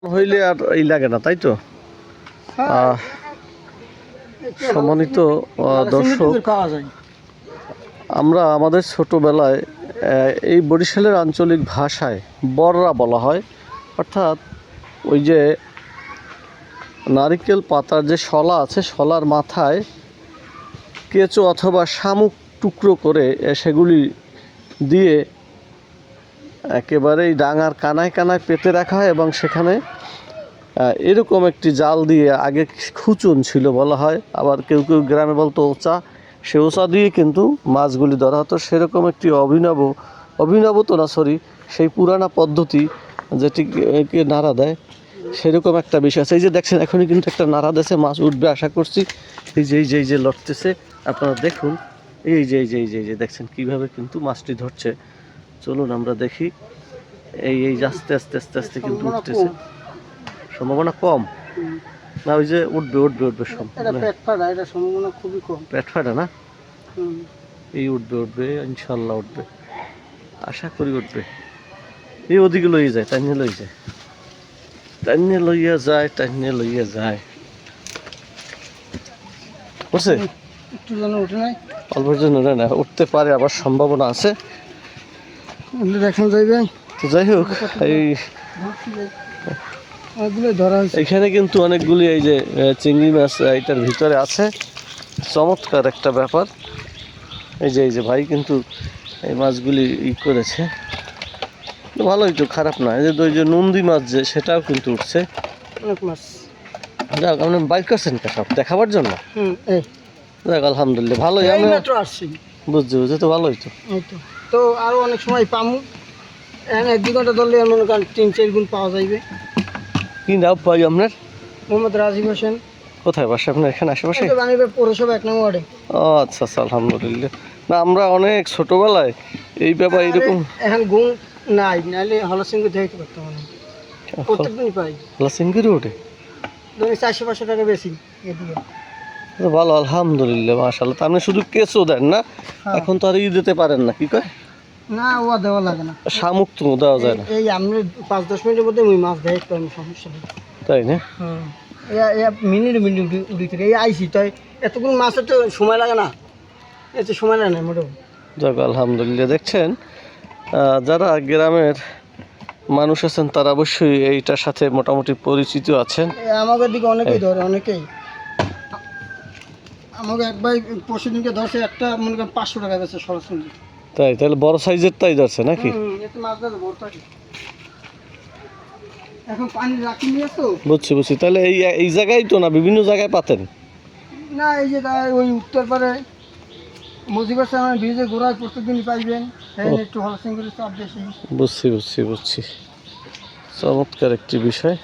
হইলে আর এই লাগে না, তাই তো? সম্মানিত দর্শক, আমরা আমাদের ছোটবেলায় এই বরিশালের আঞ্চলিক ভাষায় বররা বলা হয়, অর্থাৎ ওই যে নারিকেল পাতার যে শলা আছে, শলার মাথায় কেঁচো অথবা শামুক টুকরো করে সেগুলি দিয়ে একেবারেই ডাঙার কানায় কানায় পেতে রাখা হয় এবং সেখানে এরকম একটি জাল দিয়ে, আগে খুচুন ছিল বলা হয়, আবার কেউ কেউ গ্রামে বলতো ওচা, সে ওচা দিয়ে কিন্তু মাছগুলি ধরা হতো। সেরকম একটি অভিনব তো না, সেই পুরানা পদ্ধতি যেটিকে নাড়া দেয়, সেরকম একটা বিষয় আছে। এই যে দেখছেন, এখনই কিন্তু একটা নাড়া দিয়েছে, মাছ উঠবে আশা করছি। এই যে লড়তেছে, আপনারা দেখুন, এই যে দেখছেন কীভাবে কিন্তু মাছটি ধরছে। চলুন আমরা দেখি। এই আস্তে আস্তে আস্তে আস্তে কিন্তু উঠতেছে, সম্ভাবনা কম না? ওই যে উঠবে সম্ভাবনা খুবই কম। পেট ফাটা না? এই উঠবে ইনশাল্লাহ উঠবে, আশা করি উঠবে। এই ওদিকে লইয়া যায়, টাইনে লইয়া যায়। বুঝছে? একটু যেন উঠে নাই, অল্পের জন্য উঠে না, উঠতে পারে, আবার সম্ভাবনা আছে, দেখা যাইবে। তো যাই হোক, এই এখানে কিন্তু অনেকগুলি এই যে চিংড়ি মাছ এইটার ভিতরে আছে। চমৎকার একটা ব্যাপার। এই যে ভাই কিন্তু এই মাছগুলি করেছে, ভালোই তো, খারাপ না। এই যে ওই যে নন্দী মাছ যে, সেটাও কিন্তু উঠছে অনেক মাছ। যাক, আপনি বাইক করছেন সব দেখাবার জন্য? যাক, আলহামদুলিল্লাহ, ভালোই। আমি বুঝছি তো, ভালোই তো। তো আরো অনেক সময় পামু, 1-2 ঘন্টা ধরলে মনে করেন 3-4 গুণ পাওয়া যাইবে। কি নাম পাই আপনার? মোহাম্মদ রাজীব হোসেন। কোথায় বাসা আপনার? এখানে আশেপাশে? পৌরসভা 1 নং ওয়ার্ডে। ও আচ্ছা, আলহামদুলিল্লাহ। না, আমরা অনেক ছোটবেলায় এই ব্যাপার এরকম। এখন গুণ নাই, নাহলে হলসিংহে দেখতে পারতাম না। প্রত্যেকদিনই পাই হলসিংহে রোডে 400-500 টাকা বেশি এদিকে। ভালো, আলহামদুলিল্লাহ, মাশাআল্লাহ। তা আপনি শুধু কেঁচো দেন না? এখন তো আর দিতে পারেন না, কি কয়? না, ও দেওয়া লাগে না, শামুক তো দেওয়া যায় না। এই আমরা 5-10 মিনিটের মধ্যে ওই মাছ দেয়, কোনো সমস্যা নেই, তাই না? মিনিট উড়িতে এই আইসি, তাই এতগুলো মাছের তো সময় লাগে না, এত সময় লাগে না মোটামুটি। যাক, আলহামদুলিল্লাহ। দেখছেন, যারা গ্রামের মানুষ আছেন তারা অবশ্যই এইটার সাথে মোটামুটি পরিচিত আছেন। আমাদের দিকে অনেকেই ধরে, অনেকেই। আমাকে এক ভাই পরশুদিনকে ধরছে, একটা মনে করেন 500 টাকা বেচে সরাসরি। তাই? তাহলে বড় সাইজের তাই ধরছে নাকি? এখন পানি রাখি নিয়ে তো। বুঝছি। তাহলে এই জায়গায় তো না, বিভিন্ন জায়গায় পাতেন না? এই যে ওই উত্তর পারে মুজিবের সামনে ব্রিজে ঘোরায় প্রত্যেকদিনই পাইবেন, একটু হলসিংহের চাপ বেশি। বুঝছি। চমৎকার একটি বিষয়।